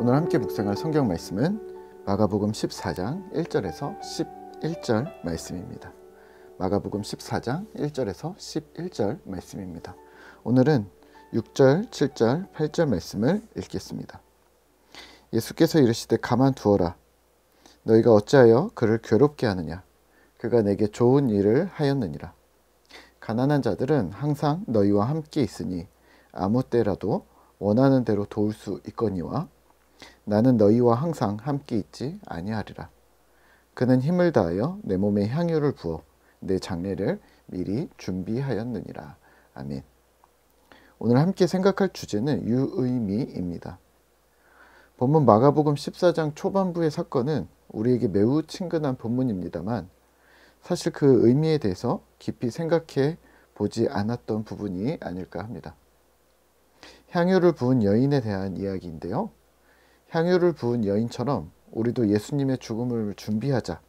오늘 함께 묵상할 성경 말씀은 마가복음 14장 1절에서 11절 말씀입니다. 마가복음 14장 1절에서 11절 말씀입니다. 오늘은 6절, 7절, 8절 말씀을 읽겠습니다. 예수께서 이르시되 가만두어라. 너희가 어찌하여 그를 괴롭게 하느냐. 그가 내게 좋은 일을 하였느니라. 가난한 자들은 항상 너희와 함께 있으니 아무 때라도 원하는 대로 도울 수 있거니와 나는 너희와 항상 함께 있지 아니하리라. 그는 힘을 다하여 내 몸에 향유를 부어 내 장례를 미리 준비하였느니라. 아멘. 오늘 함께 생각할 주제는 유의미입니다. 본문 마가복음 14장 초반부의 사건은 우리에게 매우 친근한 본문입니다만 사실 그 의미에 대해서 깊이 생각해 보지 않았던 부분이 아닐까 합니다. 향유를 부은 여인에 대한 이야기인데요. 향유를 부은 여인처럼 우리도 예수님의 죽음을 준비하자,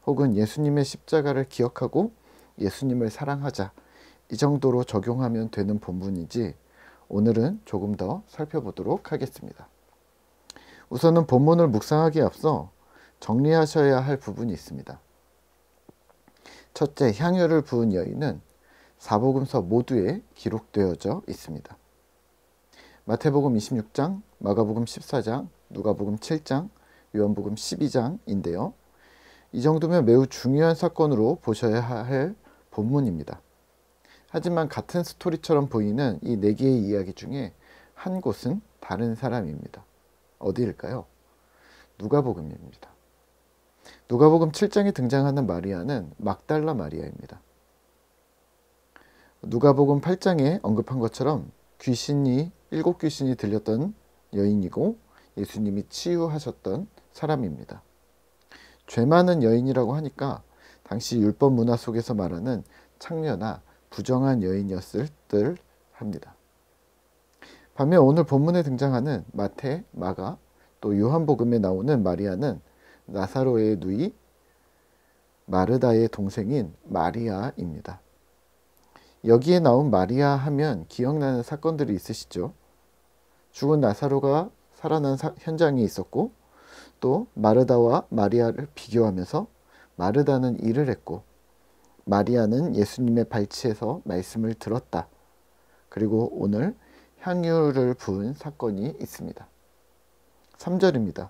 혹은 예수님의 십자가를 기억하고 예수님을 사랑하자, 이 정도로 적용하면 되는 본문이지 오늘은 조금 더 살펴보도록 하겠습니다. 우선은 본문을 묵상하기에 앞서 정리하셔야 할 부분이 있습니다. 첫째, 향유를 부은 여인은 사복음서 모두에 기록되어져 있습니다. 마태복음 26장, 마가복음 14장, 누가복음 7장, 요한복음 12장인데요. 이 정도면 매우 중요한 사건으로 보셔야 할 본문입니다. 하지만 같은 스토리처럼 보이는 이 네 개의 이야기 중에 한 곳은 다른 사람입니다. 어디일까요? 누가복음입니다. 누가복음 7장에 등장하는 마리아는 막달라 마리아입니다. 누가복음 8장에 언급한 것처럼 일곱 귀신이 들렸던 여인이고 예수님이 치유하셨던 사람입니다. 죄 많은 여인이라고 하니까 당시 율법 문화 속에서 말하는 창녀나 부정한 여인이었을 듯 합니다. 반면 오늘 본문에 등장하는 마태, 마가, 또 요한복음에 나오는 마리아는 나사로의 누이 마르다의 동생인 마리아입니다. 여기에 나온 마리아 하면 기억나는 사건들이 있으시죠? 죽은 나사로가 살아난 현장이 있었고, 또 마르다와 마리아를 비교하면서 마르다는 일을 했고 마리아는 예수님의 발치에서 말씀을 들었다. 그리고 오늘 향유를 부은 사건이 있습니다. 3절입니다.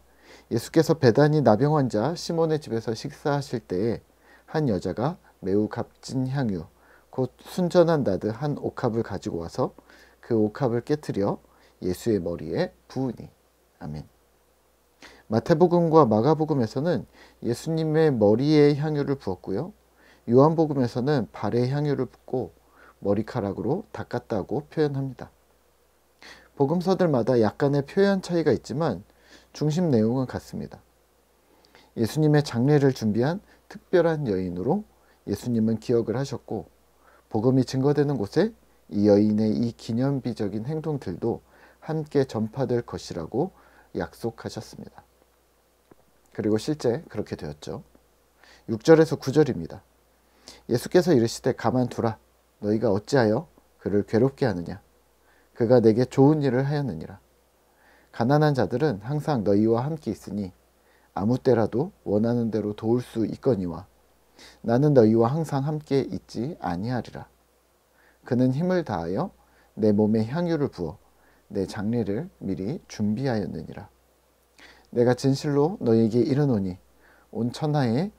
예수께서 베다니 나병 환자 시몬의 집에서 식사하실 때에 한 여자가 매우 값진 향유, 곧 순전한 나드 한 옥합을 가지고 와서 그 옥합을 깨트려 예수의 머리에 부으니. 아멘. 마태복음과 마가복음에서는 예수님의 머리에 향유를 부었고요. 요한복음에서는 발에 향유를 붓고 머리카락으로 닦았다고 표현합니다. 복음서들마다 약간의 표현 차이가 있지만 중심 내용은 같습니다. 예수님의 장례를 준비한 특별한 여인으로 예수님은 기억을 하셨고, 복음이 증거되는 곳에 이 여인의 이 기념비적인 행동들도 함께 전파될 것이라고 약속하셨습니다. 그리고 실제 그렇게 되었죠. 6절에서 9절입니다. 예수께서 이르시되 가만두라. 너희가 어찌하여 그를 괴롭게 하느냐. 그가 내게 좋은 일을 하였느니라. 가난한 자들은 항상 너희와 함께 있으니 아무 때라도 원하는 대로 도울 수 있거니와 나는 너희와 항상 함께 있지 아니하리라. 그는 힘을 다하여 내 몸에 향유를 부어 내 장례를 미리 준비하였느니라. 내가 진실로 너희에게 이르노니 온 천하에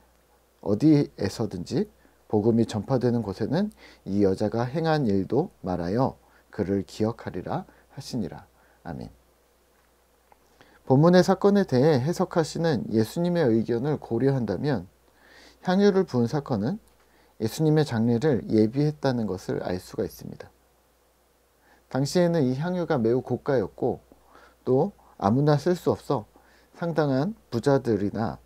어디에서든지 복음이 전파되는 곳에는 이 여자가 행한 일도 말하여 그를 기억하리라 하시니라. 아멘. 본문의 사건에 대해 해석하시는 예수님의 의견을 고려한다면 향유를 부은 사건은 예수님의 장례를 예비했다는 것을 알 수가 있습니다. 당시에는 이 향유가 매우 고가였고 또 아무나 쓸 수 없어 상당한 부자들과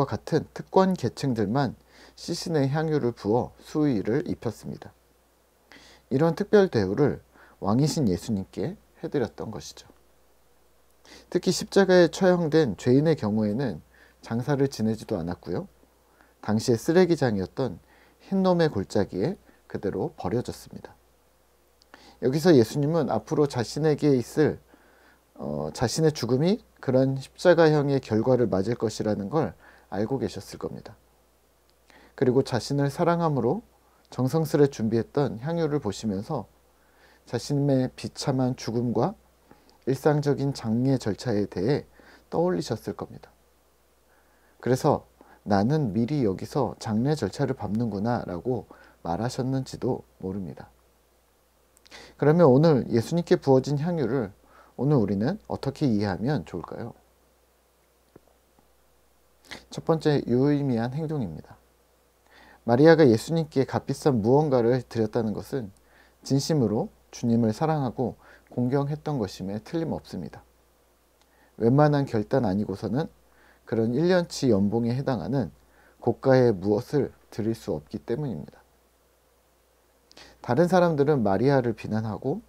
같은 특권 계층들만 시신의 향유를 부어 수의를 입혔습니다. 이런 특별 대우를 왕이신 예수님께 해드렸던 것이죠. 특히 십자가에 처형된 죄인의 경우에는 장사를 지내지도 않았고요. 당시의 쓰레기장이었던 흰놈의 골짜기에 그대로 버려졌습니다. 여기서 예수님은 앞으로 자신에게 있을 자신의 죽음이 그런 십자가형의 결과를 맞을 것이라는 걸 알고 계셨을 겁니다. 그리고 자신을 사랑함으로 정성스레 준비했던 향유를 보시면서 자신의 비참한 죽음과 일상적인 장례 절차에 대해 떠올리셨을 겁니다. 그래서 나는 미리 여기서 장례 절차를 밟는구나 라고 말하셨는지도 모릅니다. 그러면 오늘 예수님께 부어진 향유를 오늘 우리는 어떻게 이해하면 좋을까요? 첫 번째, 유의미한 행동입니다. 마리아가 예수님께 값비싼 무언가를 드렸다는 것은 진심으로 주님을 사랑하고 공경했던 것임에 틀림없습니다. 웬만한 결단 아니고서는 그런 1년치 연봉에 해당하는 고가의 무엇을 드릴 수 없기 때문입니다. 다른 사람들은 마리아를 비난하고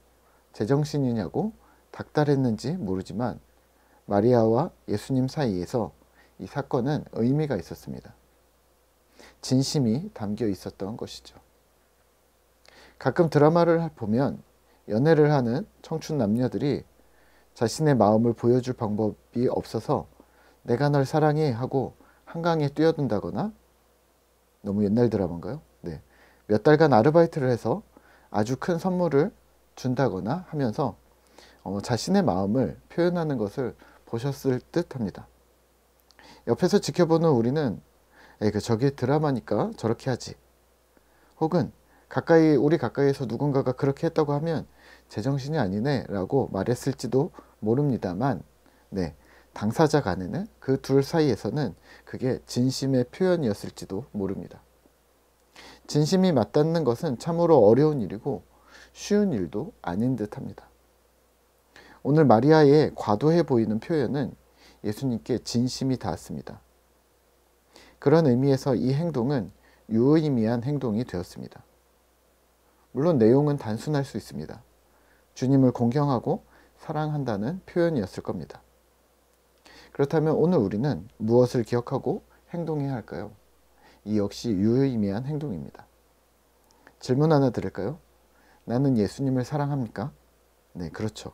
제정신이냐고 닥달했는지 모르지만 마리아와 예수님 사이에서 이 사건은 의미가 있었습니다. 진심이 담겨 있었던 것이죠. 가끔 드라마를 보면 연애를 하는 청춘 남녀들이 자신의 마음을 보여줄 방법이 없어서 내가 널 사랑해 하고 한강에 뛰어든다거나, 너무 옛날 드라마인가요? 네. 몇 달간 아르바이트를 해서 아주 큰 선물을 준다거나 하면서 자신의 마음을 표현하는 것을 보셨을 듯 합니다. 옆에서 지켜보는 우리는 저게 드라마니까 저렇게 하지, 혹은 우리 가까이에서 누군가가 그렇게 했다고 하면 제정신이 아니네 라고 말했을지도 모릅니다만, 네, 당사자 간에는 그 둘 사이에서는 그게 진심의 표현이었을지도 모릅니다. 진심이 맞닿는 것은 참으로 어려운 일이고 쉬운 일도 아닌 듯 합니다. 오늘 마리아의 과도해 보이는 표현은 예수님께 진심이 닿았습니다. 그런 의미에서 이 행동은 유의미한 행동이 되었습니다. 물론 내용은 단순할 수 있습니다. 주님을 공경하고 사랑한다는 표현이었을 겁니다. 그렇다면 오늘 우리는 무엇을 기억하고 행동해야 할까요? 이 역시 유의미한 행동입니다. 질문 하나 드릴까요? 나는 예수님을 사랑합니까? 네, 그렇죠.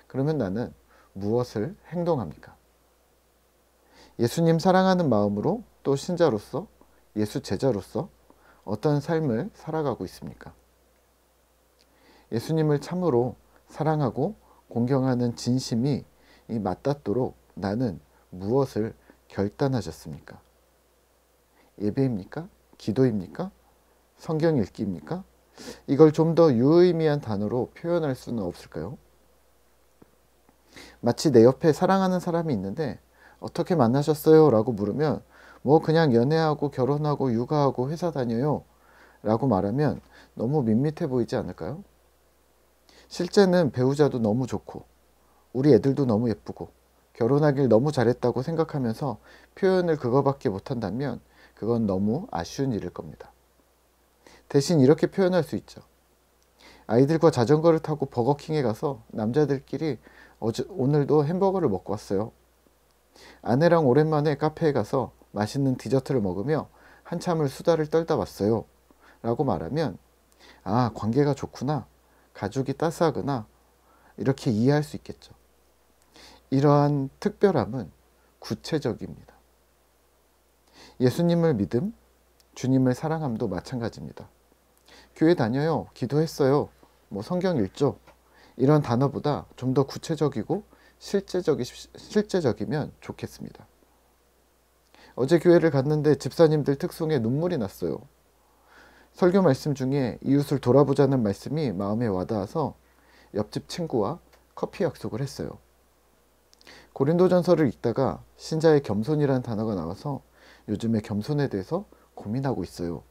그러면 나는 무엇을 행동합니까? 예수님 사랑하는 마음으로 또 신자로서, 예수 제자로서 어떤 삶을 살아가고 있습니까? 예수님을 참으로 사랑하고 공경하는 진심이 맞닿도록 나는 무엇을 결단하셨습니까? 예배입니까? 기도입니까? 성경 읽기입니까? 이걸 좀 더 유의미한 단어로 표현할 수는 없을까요? 마치 내 옆에 사랑하는 사람이 있는데 어떻게 만나셨어요? 라고 물으면 뭐 그냥 연애하고 결혼하고 육아하고 회사 다녀요 라고 말하면 너무 밋밋해 보이지 않을까요? 실제는 배우자도 너무 좋고 우리 애들도 너무 예쁘고 결혼하길 너무 잘했다고 생각하면서 표현을 그거밖에 못한다면 그건 너무 아쉬운 일일 겁니다. 대신 이렇게 표현할 수 있죠. 아이들과 자전거를 타고 버거킹에 가서 남자들끼리 오늘도 햄버거를 먹고 왔어요. 아내랑 오랜만에 카페에 가서 맛있는 디저트를 먹으며 한참을 수다를 떨다 왔어요 라고 말하면, 아, 관계가 좋구나, 가족이 따스하구나, 이렇게 이해할 수 있겠죠. 이러한 특별함은 구체적입니다. 예수님을 믿음, 주님을 사랑함도 마찬가지입니다. 교회 다녀요, 기도했어요, 뭐 성경 읽죠, 이런 단어보다 좀 더 구체적이고 실제적이면 좋겠습니다. 어제 교회를 갔는데 집사님들 특송에 눈물이 났어요. 설교 말씀 중에 이웃을 돌아보자는 말씀이 마음에 와닿아서 옆집 친구와 커피 약속을 했어요. 고린도전서를 읽다가 신자의 겸손이라는 단어가 나와서 요즘에 겸손에 대해서 고민하고 있어요.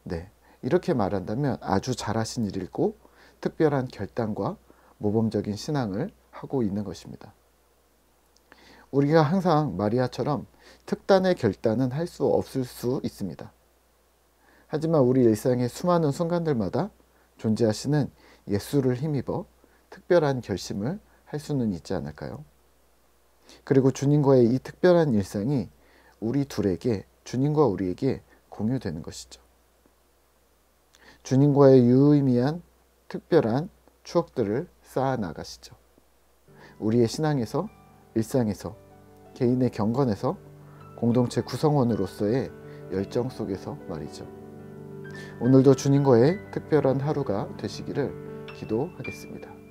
네, 이렇게 말한다면 아주 잘하신 일이고 특별한 결단과 모범적인 신앙을 하고 있는 것입니다. 우리가 항상 마리아처럼 특단의 결단은 할 수 없을 수 있습니다. 하지만 우리 일상의 수많은 순간들마다 존재하시는 예수를 힘입어 특별한 결심을 할 수는 있지 않을까요? 그리고 주님과의 이 특별한 일상이 우리 둘에게, 주님과 우리에게 공유되는 것이죠. 주님과의 유의미한 특별한 추억들을 쌓아 나가시죠. 우리의 신앙에서, 일상에서, 개인의 경건에서, 공동체 구성원으로서의 열정 속에서 말이죠. 오늘도 주님과의 특별한 하루가 되시기를 기도하겠습니다.